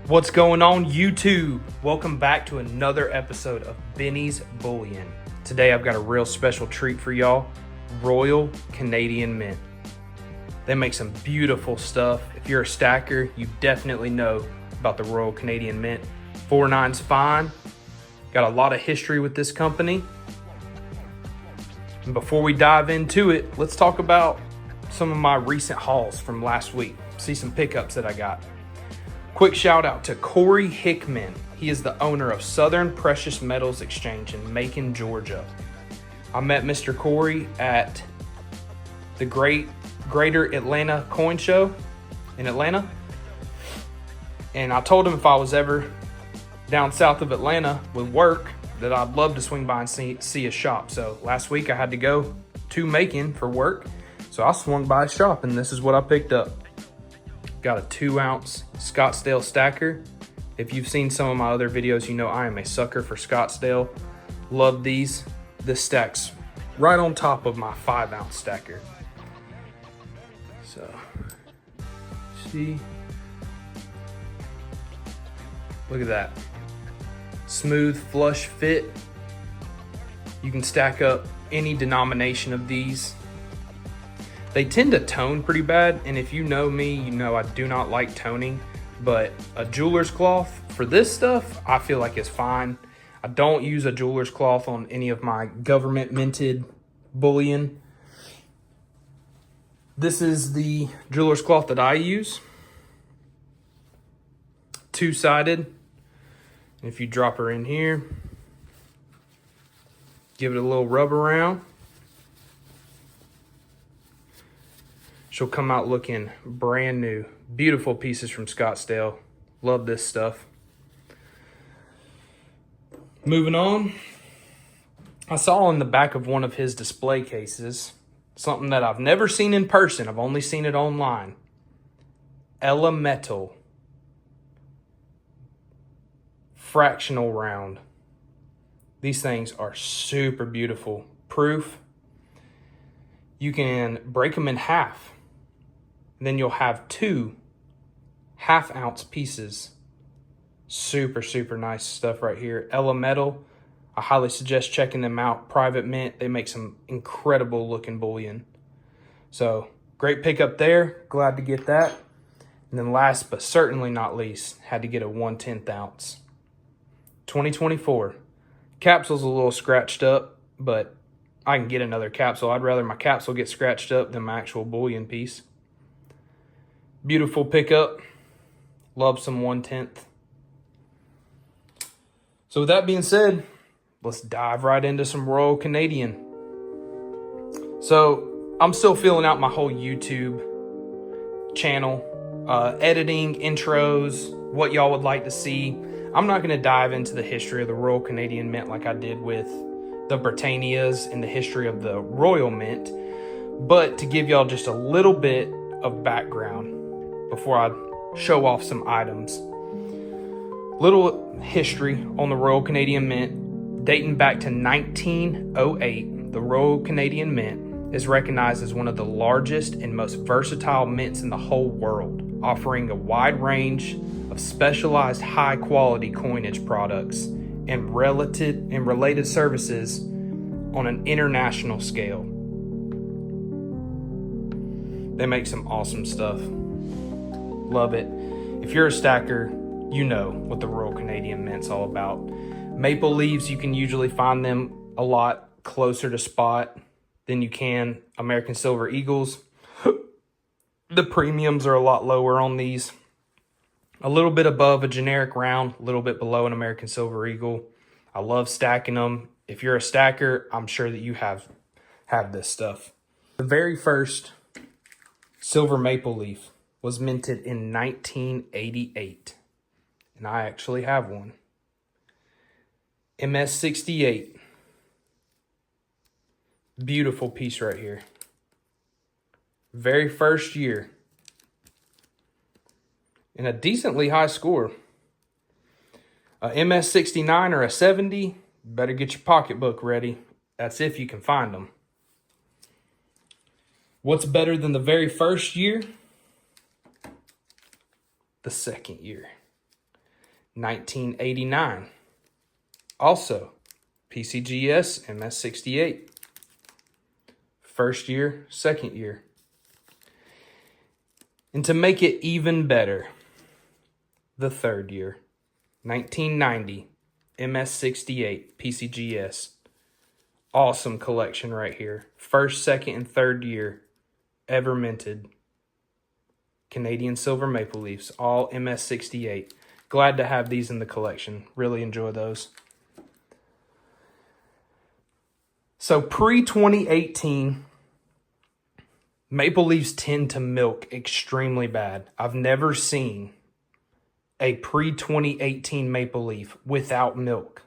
What's going on, YouTube? Welcome back to another episode of Benny's Bullion. Today I've got a real special treat for y'all, Royal Canadian Mint. They make some beautiful stuff. If you're a stacker, you definitely know about the Royal Canadian Mint. 4.9's fine. Got a lot of history with this company. And before we dive into it, let's talk about some of my recent hauls from last week. See some pickups that I got. Quick shout out to Corey Hickman. He is the owner of Southern Precious Metals Exchange in Macon, Georgia. I met Mr. Corey at the Greater Atlanta Coin Show in Atlanta. And I told him if I was ever down south of Atlanta with work that I'd love to swing by and see his shop. So last week I had to go to Macon for work. So I swung by his shop and this is what I picked up. Got a 2-ounce Scottsdale stacker. If you've seen some of my other videos, you know I am a sucker for Scottsdale. Love these. This stacks right on top of my 5-ounce stacker. So, see, look at that. Smooth, flush fit. You can stack up any denomination of these. They tend to tone pretty bad, and if you know me, you know I do not like toning, but a jeweler's cloth for this stuff, I feel like it's fine. I don't use a jeweler's cloth on any of my government minted bullion. This is the jeweler's cloth that I use. Two-sided. And if you drop her in here, give it a little rub around, she'll come out looking brand new. Beautiful pieces from Scottsdale. Love this stuff. Moving on. I saw on the back of one of his display cases something that I've never seen in person. I've only seen it online. Elemental. Fractional round. These things are super beautiful. Proof. You can break them in half. And then you'll have 2 half-ounce pieces. Super, super nice stuff right here. Elemental. I highly suggest checking them out. Private mint. They make some incredible looking bullion. So, great pickup there. Glad to get that. And then last but certainly not least, had to get a 1/10 ounce. 2024. Capsule's a little scratched up, but I can get another capsule. I'd rather my capsule get scratched up than my actual bullion piece. Beautiful pickup. Love some 1/10. So with that being said, let's dive right into some Royal Canadian. So I'm still filling out my whole YouTube channel. Editing, intros, what y'all would like to see. I'm not going to dive into the history of the Royal Canadian Mint like I did with the Britannias and the history of the Royal Mint. But to give y'all just a little bit of background before I show off some items. Little history on the Royal Canadian Mint. Dating back to 1908, the Royal Canadian Mint is recognized as one of the largest and most versatile mints in the whole world, offering a wide range of specialized high-quality coinage products and related services on an international scale. They make some awesome stuff. Love it. If you're a stacker, you know what the Royal Canadian Mint's all about. Maple leaves, you can usually find them a lot closer to spot than you can American Silver Eagles. The premiums are a lot lower on these. A little bit above a generic round, a little bit below an American Silver Eagle. I love stacking them. If you're a stacker, I'm sure that you have this stuff. The very first silver maple leaf was minted in 1988. And I actually have one. MS68. Beautiful piece right here. Very first year. And a decently high score. A MS69 or a 70, better get your pocketbook ready. That's if you can find them. What's better than the very first year? The second year. 1989. Also, PCGS MS68. First year, second year. And to make it even better, the third year, 1990, MS68, PCGS. Awesome collection right here. First, second, and third year ever minted. Canadian Silver Maple Leafs, all MS68. Glad to have these in the collection. Really enjoy those. So pre-2018, Maple Leafs tend to milk extremely bad. I've never seen a pre-2018 Maple Leaf without milk.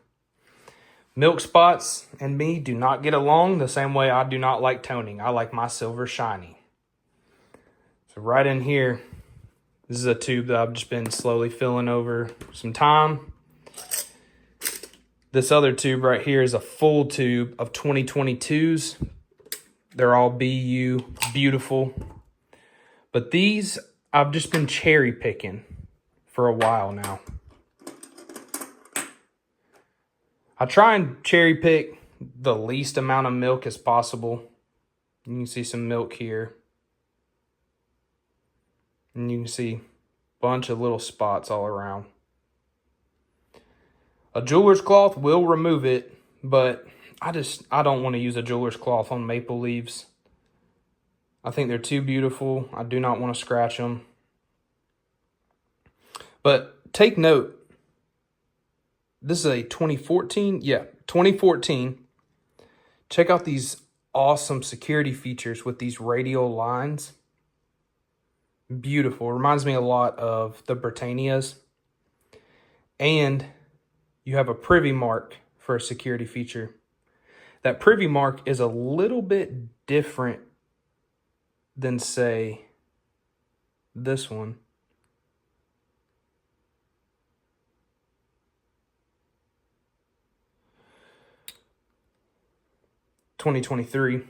Milk spots and me do not get along the same way I do not like toning. I like my silver shiny. So right in here, this is a tube that I've just been slowly filling over some time. This other tube right here is a full tube of 2022s. They're all BU, beautiful. But these, I've just been cherry picking for a while now. I try and cherry pick the least amount of milk as possible. You can see some milk here. And you can see a bunch of little spots all around. A jeweler's cloth will remove it, but I don't want to use a jeweler's cloth on maple leaves. I think they're too beautiful. I do not want to scratch them. But take note, this is a 2014. Yeah, 2014. Check out these awesome security features with these radial lines. Beautiful. Reminds me a lot of the Britannias. And you have a privy mark for a security feature. That privy mark is a little bit different than, say, this one. (2023).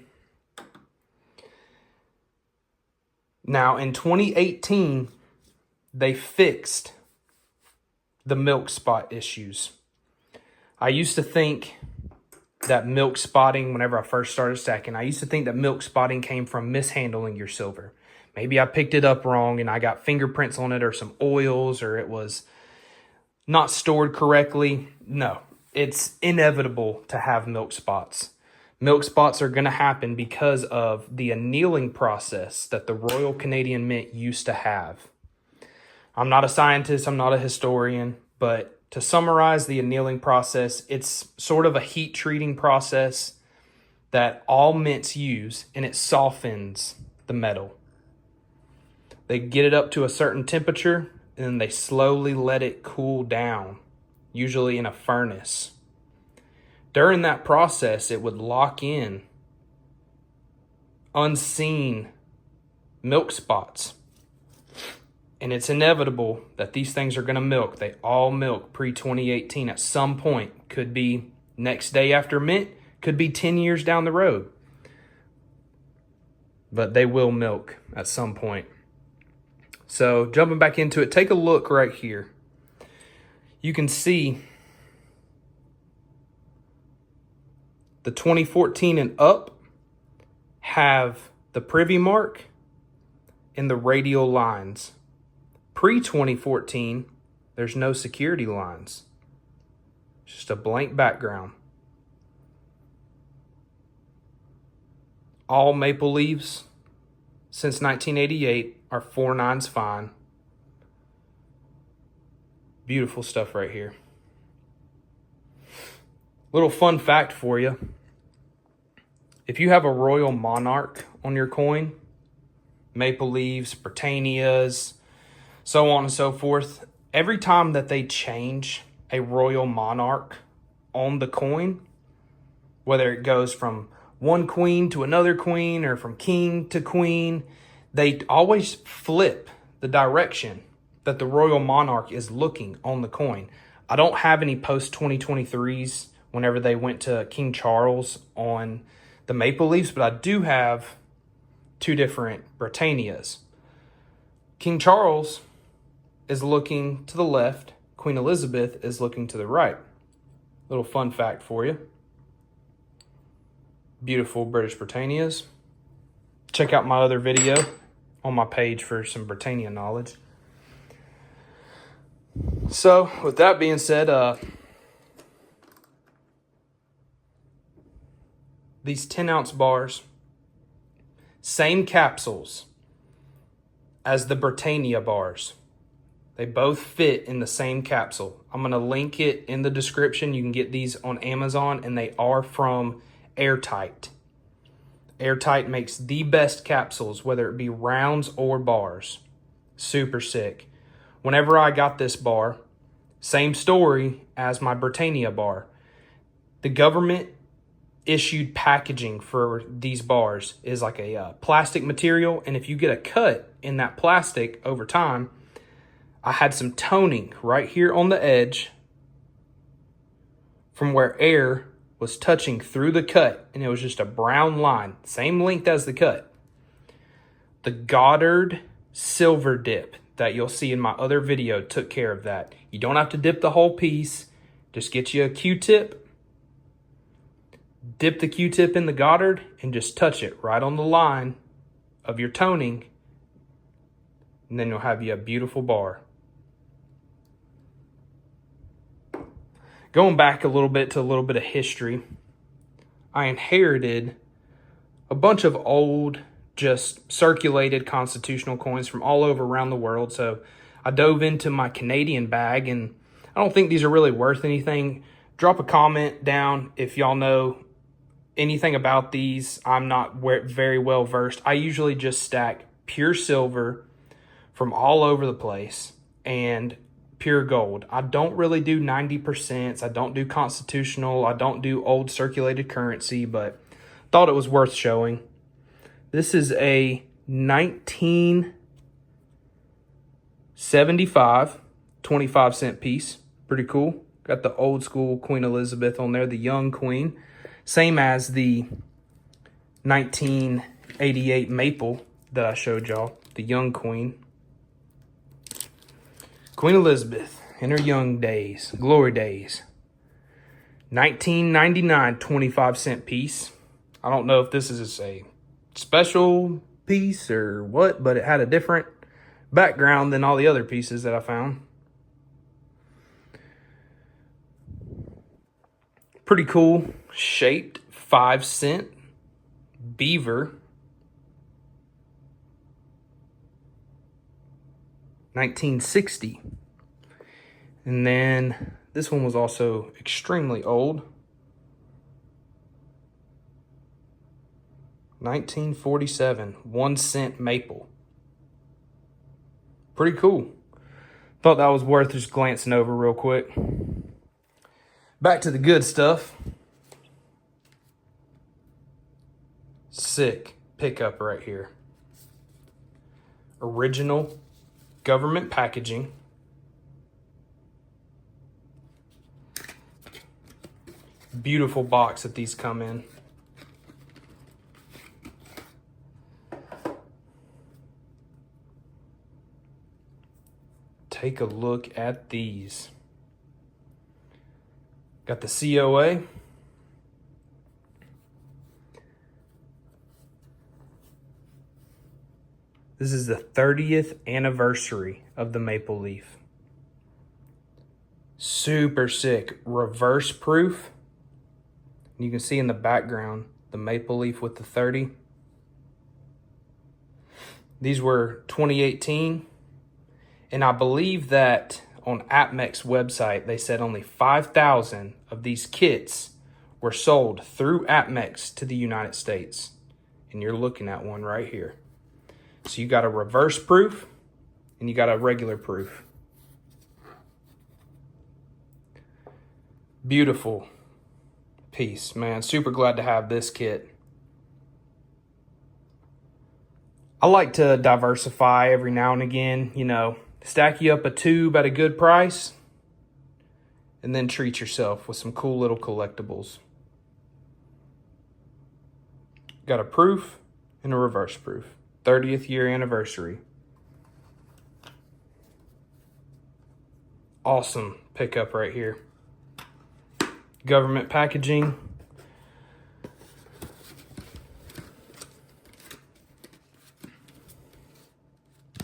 Now, in 2018, they fixed the milk spot issues. I used to think that milk spotting, whenever I first started stacking, I used to think that milk spotting came from mishandling your silver. Maybe I picked it up wrong and I got fingerprints on it or some oils, or it was not stored correctly. No, it's inevitable to have milk spots. Milk spots are going to happen because of the annealing process that the Royal Canadian Mint used to have. I'm not a scientist, I'm not a historian, but to summarize the annealing process, it's sort of a heat treating process that all mints use, and it softens the metal. They get it up to a certain temperature, and then they slowly let it cool down, usually in a furnace. During that process, it would lock in unseen milk spots. And it's inevitable that these things are going to milk. They all milk pre-2018 at some point. Could be next day after mint, could be 10 years down the road. But they will milk at some point. So jumping back into it, take a look right here. You can see the 2014 and up have the privy mark and the radial lines. Pre-2014, there's no security lines. It's just a blank background. All maple leaves since 1988 are 4/9 fine. Beautiful stuff right here. Little fun fact for you. If you have a Royal Monarch on your coin, maple leaves, Britannias, so on and so forth, every time that they change a Royal Monarch on the coin, whether it goes from one queen to another queen or from king to queen, they always flip the direction that the Royal Monarch is looking on the coin. I don't have any post-2023s whenever they went to King Charles on the maple leaves, but I do have two different Britannias. King Charles is looking to the left, Queen Elizabeth is looking to the right. Little fun fact for you. Beautiful British Britannias. Check out my other video on my page for some Britannia knowledge. So, with that being said, these 10-ounce bars, same capsules as the Britannia bars. They both fit in the same capsule. I'm going to link it in the description. You can get these on Amazon, and they are from Airtight. Airtight makes the best capsules, whether it be rounds or bars. Super sick. Whenever I got this bar, same story as my Britannia bar. The government issued packaging for these bars is like a plastic material, and if you get a cut in that plastic over time, I had some toning right here on the edge from where air was touching through the cut, and it was just a brown line, same length as the cut. The Goddard silver dip that you'll see in my other video took care of that. You don't have to dip the whole piece. Just get you a Q-tip, dip the Q-tip in the Goddard, and just touch it right on the line of your toning, and then you'll have you a beautiful bar. Going back a little bit of history, I inherited a bunch of old, just circulated constitutional coins from all over around the world. So I dove into my Canadian bag, and I don't think these are really worth anything. Drop a comment down if y'all know anything about these. I'm not very well versed. I usually just stack pure silver from all over the place and pure gold. I don't really do 90%. I don't do constitutional. I don't do old circulated currency, but thought it was worth showing. This is a 1975 25-cent piece. Pretty cool. Got the old school Queen Elizabeth on there, the young queen. Same as the 1988 maple that I showed y'all, the young queen. Queen Elizabeth in her young days, glory days. 1999 25-cent piece. I don't know if this is a special piece or what, but it had a different background than all the other pieces that I found. Pretty cool shaped 5-cent beaver. 1960. And then this one was also extremely old. 1947, 1-cent maple. Pretty cool. Thought that was worth just glancing over real quick. Back to the good stuff. Sick pickup right here. Original government packaging. Beautiful box that these come in. Take a look at these. Got the COA. This is the 30th anniversary of the maple leaf. Super sick. Reverse proof. You can see in the background the maple leaf with the 30. These were 2018. And I believe that on APMEC's website, they said only 5,000 of these kits were sold through APMEC to the United States. And you're looking at one right here. So you got a reverse proof and you got a regular proof. Beautiful piece, man. Super glad to have this kit. I like to diversify every now and again, you know, stack you up a tube at a good price and then treat yourself with some cool little collectibles. Got a proof and a reverse proof. 30th year anniversary. Awesome pickup right here. Government packaging.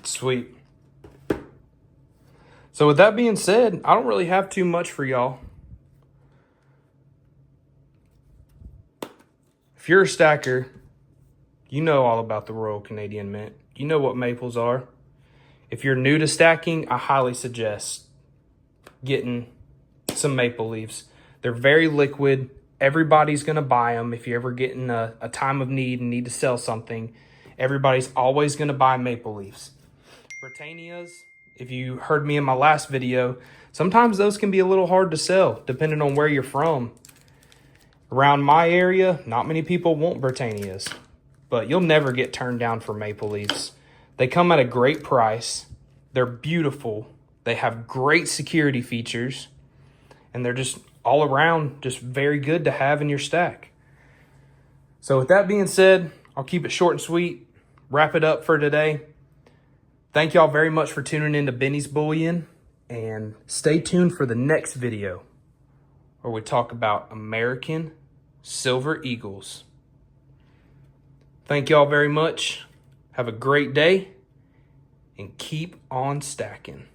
Sweet. So with that being said, I don't really have too much for y'all. If you're a stacker, you know all about the Royal Canadian Mint. You know what maples are. If you're new to stacking, I highly suggest getting some maple leaves. They're very liquid. Everybody's going to buy them. If you're ever getting a time of need and need to sell something, everybody's always going to buy maple leaves. Britannias, if you heard me in my last video, sometimes those can be a little hard to sell depending on where you're from. Around my area, not many people want Britannias, but you'll never get turned down for maple leaves. They come at a great price. They're beautiful. They have great security features, and they're just all around just very good to have in your stack. So with that being said, I'll keep it short and sweet, wrap it up for today. Thank y'all very much for tuning in to Benny's Bullion, and stay tuned for the next video where we talk about American Silver Eagles. Thank y'all very much. Have a great day and keep on stacking.